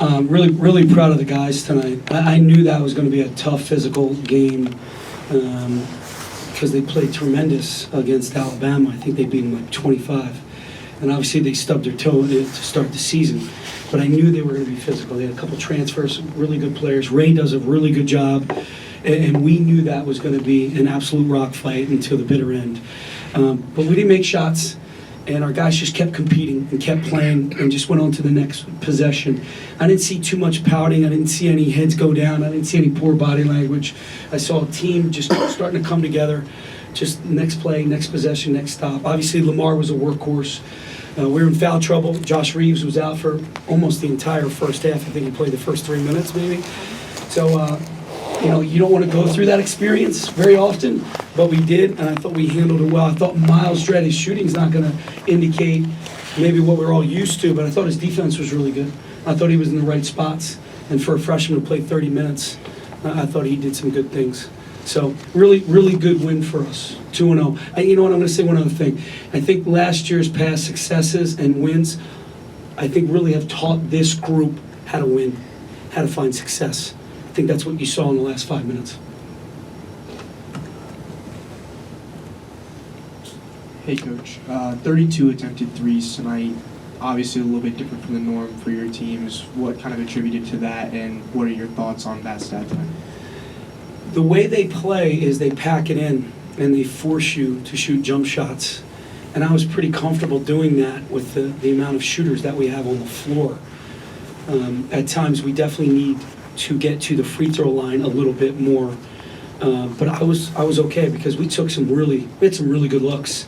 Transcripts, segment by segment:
Really proud of the guys tonight. I knew that was going to be a tough physical game because they played tremendous against Alabama. I think they beat them like 25. And obviously they stubbed their toe to start the season. But I knew they were going to be physical. They had a couple transfers, really good players. Ray does a really good job. And we knew that was going to be an absolute rock fight until the bitter end. But we didn't make shots. And our guys just kept competing and kept playing and just went on to the next possession. I didn't see too much pouting. I didn't see any heads go down. I didn't see any poor body language. I saw a team just starting to come together. Just next play, next possession, next stop. Obviously, Lamar was a workhorse. We were in foul trouble. Josh Reeves was out for almost the entire first half. I think he played the first 3 minutes maybe. So, you don't want to go through that experience very often, but we did, and I thought we handled it well. I thought Miles Dredd, his shooting's not going to indicate maybe what we're all used to, but I thought his defense was really good. I thought he was in the right spots, and for a freshman to play 30 minutes, I thought he did some good things. So really, really good win for us, 2-0. You know what, I'm going to say one other thing. I think last year's past successes and wins, I think really have taught this group how to win, how to find success. I think that's what you saw in the last 5 minutes. Hey, Coach. 32 attempted threes tonight. Obviously a little bit different from the norm for your teams. What kind of attributed to that, and what are your thoughts on that stat tonight? The way they play is they pack it in and they force you to shoot jump shots. And I was pretty comfortable doing that with the amount of shooters that we have on the floor. At times we definitely need to get to the free throw line a little bit more. But I was okay because we had some really good looks.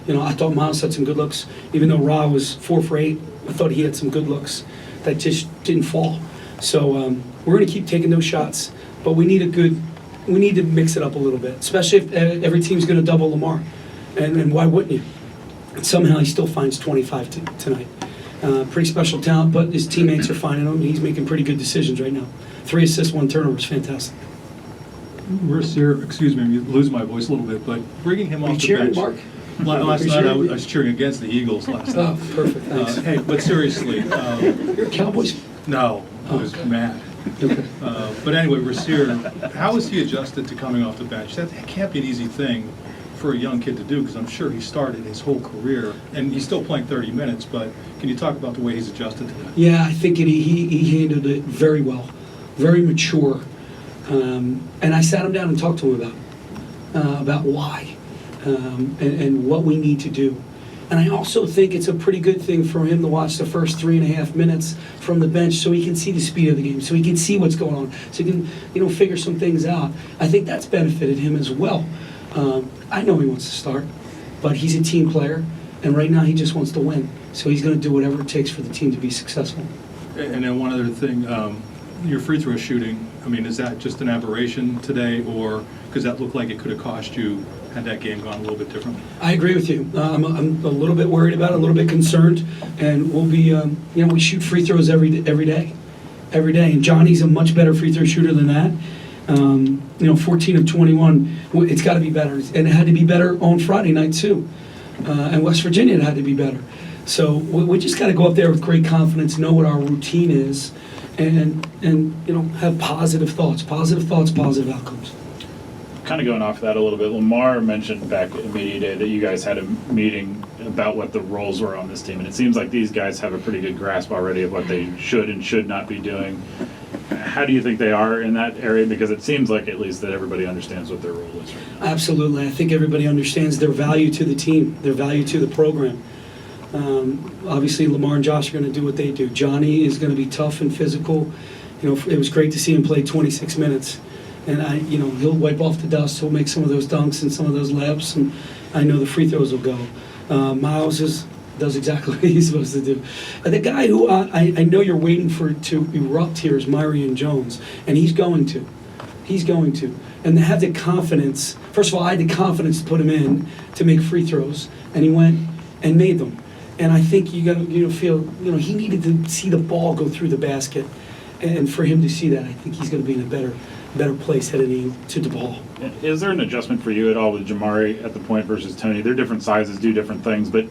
I thought Miles had some good looks. Even though Ra was 4 for 8, I thought he had some good looks that just didn't fall. So we're going to keep taking those shots, but we need to mix it up a little bit, especially if every team's going to double Lamar. And why wouldn't you? And somehow he still finds 25 tonight. Pretty special talent, but his teammates are finding him. He's making pretty good decisions right now. 3 assists, 1 turnover is fantastic. Excuse me, I'm losing my voice a little bit, but bringing him off the cheering, bench. Mark? Last night I was cheering against the Eagles last night. Oh, perfect, thanks. Hey, but seriously. You're a Cowboys? No, I was mad. Okay. But anyway, Rasir, how has he adjusted to coming off the bench? That can't be an easy thing for a young kid to do, because I'm sure he started his whole career, and he's still playing 30 minutes, but can you talk about the way he's adjusted to that? Yeah, I think he handled it very well, very mature. And I sat him down and talked to him about why and what we need to do. And I also think it's a pretty good thing for him to watch the first 3.5 minutes from the bench so he can see the speed of the game, so he can see what's going on, so he can figure some things out. I think that's benefited him as well. I know he wants to start, but he's a team player, and right now he just wants to win. So he's going to do whatever it takes for the team to be successful. And then one other thing, your free throw shooting, is that just an aberration today, or because that looked like it could have cost you had that game gone a little bit differently? I agree with you. I'm a little bit worried about it, a little bit concerned, and we'll be, we shoot free throws every day. And Johnny's a much better free throw shooter than that. 14 of 21, it's got to be better. And it had to be better on Friday night, too. And West Virginia, it had to be better. So we just got to go up there with great confidence, know what our routine is, and have positive thoughts, positive outcomes. Kind of going off of that a little bit, Lamar mentioned back at Media Day that you guys had a meeting about what the roles were on this team, and it seems like these guys have a pretty good grasp already of what they should and should not be doing. How do you think they are in that area? Because it seems like at least that everybody understands what their role is right now. Absolutely. I think everybody understands their value to the team, their value to the program. Obviously, Lamar and Josh are going to do what they do. Johnny is going to be tough and physical. It was great to see him play 26 minutes. And he'll wipe off the dust. He'll make some of those dunks and some of those layups, and I know the free throws will go. Miles does exactly what he's supposed to do. The guy who I know you're waiting for to erupt here is Myrion Jones, and he's going to. And to have the confidence. First of all, I had the confidence to put him in to make free throws, and he went and made them. And I think you got to feel he needed to see the ball go through the basket, and for him to see that, I think he's going to be in a better place heading to the ball. Is there an adjustment for you at all with Jamari at the point versus Tony? They're different sizes, do different things, but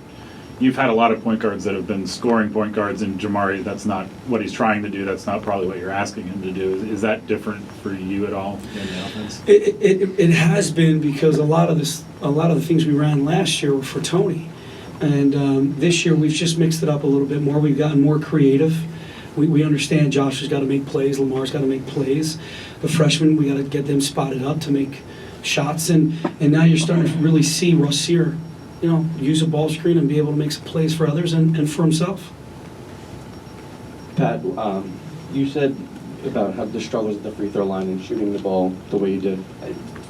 you've had a lot of point guards that have been scoring point guards, and Jamari, that's not what he's trying to do. That's not probably what you're asking him to do. Is that different for you at all in the offense? It has been, because a lot of the things we ran last year were for Tony. And this year, we've just mixed it up a little bit more. We've gotten more creative. We understand Josh has got to make plays. Lamar's got to make plays. The freshmen, we got to get them spotted up to make shots. And now you're starting to really see Rossier, use a ball screen and be able to make some plays for others and for himself. Pat, you said about how the struggles at the free throw line and shooting the ball the way you did.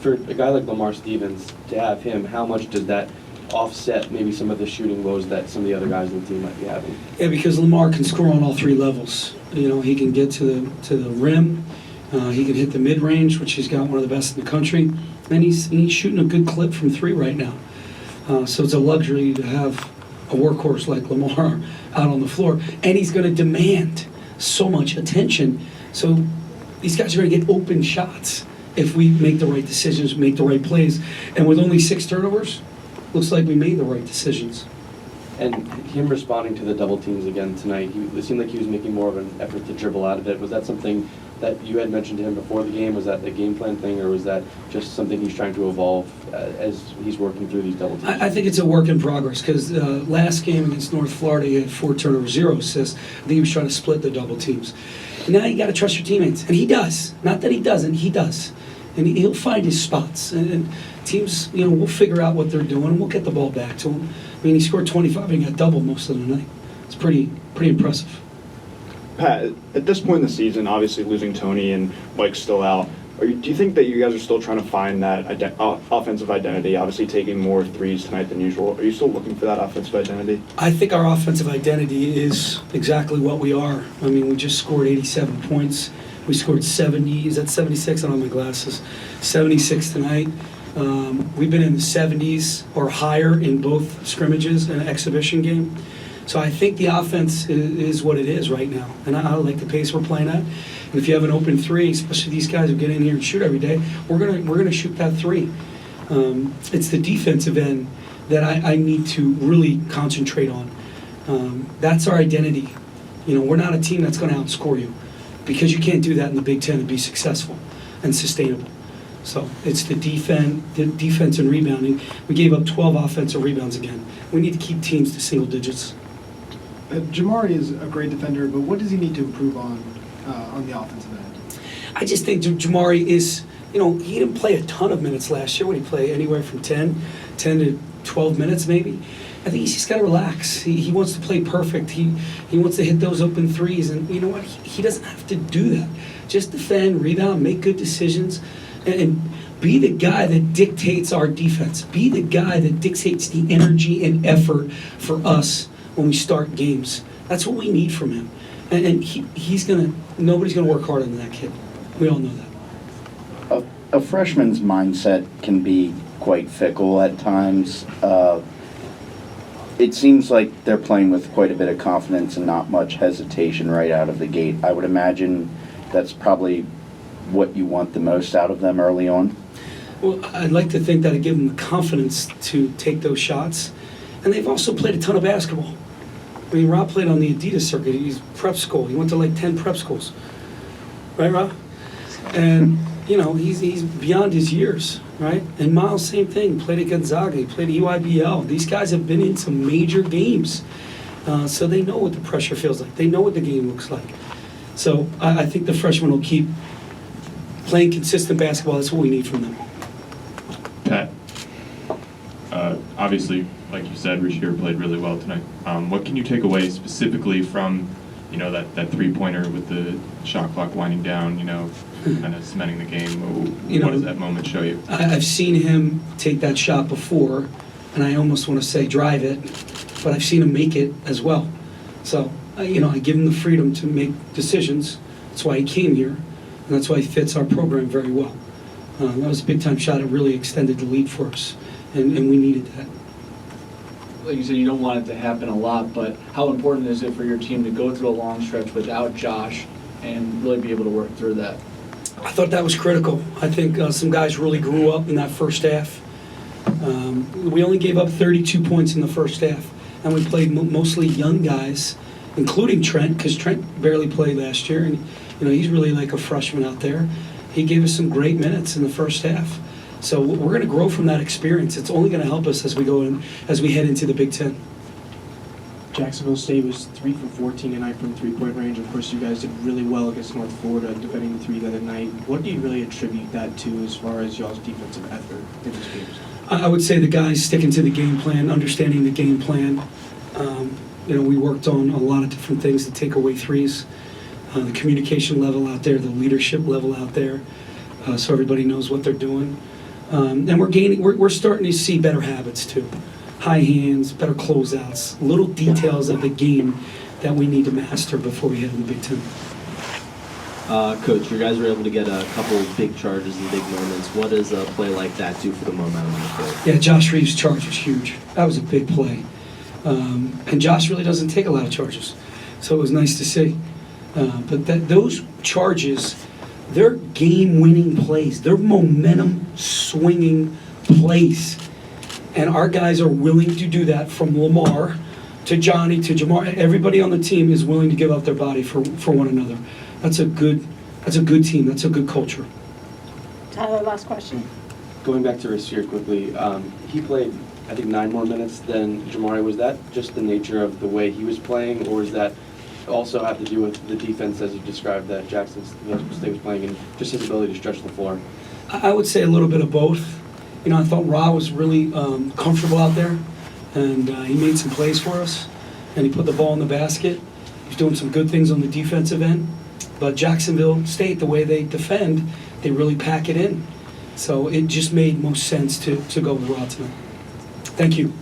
For a guy like Lamar Stevens, to have him, how much does that offset maybe some of the shooting woes that some of the other guys on the team might be having? Yeah, because Lamar can score on all three levels. He can get to the rim. He can hit the mid-range, which he's got one of the best in the country. And he's shooting a good clip from three right now. So it's a luxury to have a workhorse like Lamar out on the floor. And he's going to demand so much attention. So these guys are going to get open shots if we make the right decisions, make the right plays. And with only 6 turnovers, looks like we made the right decisions. And him responding to the double teams again tonight, it seemed like he was making more of an effort to dribble out of it. Was that something that you had mentioned to him before the game? Was that the game plan thing, or was that just something he's trying to evolve as he's working through these double teams? I think it's a work in progress, because last game against North Florida, he had 4 turnovers, 0 assists. I think he was trying to split the double teams. And now you got to trust your teammates, and he does. Not that he doesn't, he does. And he'll find his spots. And teams, we'll figure out what they're doing, and we'll get the ball back to him. I mean, he scored 25 and got doubled most of the night. It's pretty impressive. Pat, at this point in the season, obviously losing Tony and Mike's still out, do you think that you guys are still trying to find that offensive identity, obviously taking more threes tonight than usual? Are you still looking for that offensive identity? I think our offensive identity is exactly what we are. I mean, we just scored 87 points. We scored 70. Is that 76? I don't have my glasses. 76 tonight. We've been in the 70s or higher in both scrimmages and exhibition game. So I think the offense is what it is right now. And I like the pace we're playing at. And if you have an open three, especially these guys who get in here and shoot every day, we're gonna shoot that three. It's the defensive end that I need to really concentrate on. That's our identity. We're not a team that's going to outscore you, because you can't do that in the Big Ten and be successful and sustainable. So it's the defense and rebounding. We gave up 12 offensive rebounds again. We need to keep teams to single digits. Jamari is a great defender, but what does he need to improve on the offensive end? I just think Jamari is, he didn't play a ton of minutes last year. What did he play? Anywhere from 10 to 12 minutes maybe. I think he's just got to relax. He wants to play perfect. He wants to hit those open threes, and you know what? He doesn't have to do that. Just defend, rebound, make good decisions, and be the guy that dictates our defense. Be the guy that dictates the energy and effort for us when we start games. That's what we need from him. And nobody's gonna work harder than that kid. We all know that. A freshman's mindset can be quite fickle at times. It seems like they're playing with quite a bit of confidence and not much hesitation right out of the gate. I would imagine that's probably what you want the most out of them early on. Well, I'd like to think that I give them the confidence to take those shots. And they've also played a ton of basketball. I mean, Rob played on the Adidas circuit. He's prep school. He went to like 10 prep schools. Right, Rob? And, he's beyond his years, right? And Miles, same thing. Played at Gonzaga. He played at EYBL. These guys have been in some major games. So they know what the pressure feels like. They know what the game looks like. So I think the freshmen will keep playing consistent basketball. That's what we need from them. Pat, obviously, like you said, Rasheer played really well tonight. What can you take away specifically from, that three-pointer with the shot clock winding down, kind of cementing the game? What does that moment show you? I've seen him take that shot before, and I almost want to say drive it, but I've seen him make it as well. So, I give him the freedom to make decisions. That's why he came here, and that's why he fits our program very well. That was a big-time shot. It really extended the lead for us, and we needed that. Like you said, you don't want it to happen a lot, but how important is it for your team to go through a long stretch without Josh and really be able to work through that? I thought that was critical. I think some guys really grew up in that first half. We only gave up 32 points in the first half. and we played mostly young guys, including Trent, because Trent barely played last year, and he's really like a freshman out there. He gave us some great minutes in the first half. So we're going to grow from that experience. It's only going to help us as we head into the Big Ten. Jacksonville State was 3 for 14 tonight from three-point range. Of course, you guys did really well against North Florida, defending the three the other night. What do you really attribute that to as far as y'all's defensive effort in these games? I would say the guys sticking to the game plan, understanding the game plan. We worked on a lot of different things to take away threes. The communication level out there, the leadership level out there, so everybody knows what they're doing. And we're starting to see better habits too. High hands, better closeouts, little details of the game that we need to master before we head in the Big Ten. Coach, you guys were able to get a couple big charges and big moments. What does a play like that do for the momentum on the court? Yeah, Josh Reeves' charge was huge. That was a big play. And Josh really doesn't take a lot of charges, so it was nice to see. But those charges, they're game-winning plays. They're momentum-swinging plays. And our guys are willing to do that, from Lamar to Johnny to Jamar. Everybody on the team is willing to give up their body for one another. That's a good team. That's a good culture. Tyler, last question. Going back to Rasir quickly, he played, I think, 9 more minutes than Jamari. Was that just the nature of the way he was playing, or does that also have to do with the defense, as you described, that Jackson State was playing, and just his ability to stretch the floor? I would say a little bit of both. I thought Ra was really comfortable out there, and he made some plays for us, and he put the ball in the basket. He's doing some good things on the defensive end. But Jacksonville State, the way they defend, they really pack it in. So it just made most sense to go with Ra tonight. Thank you.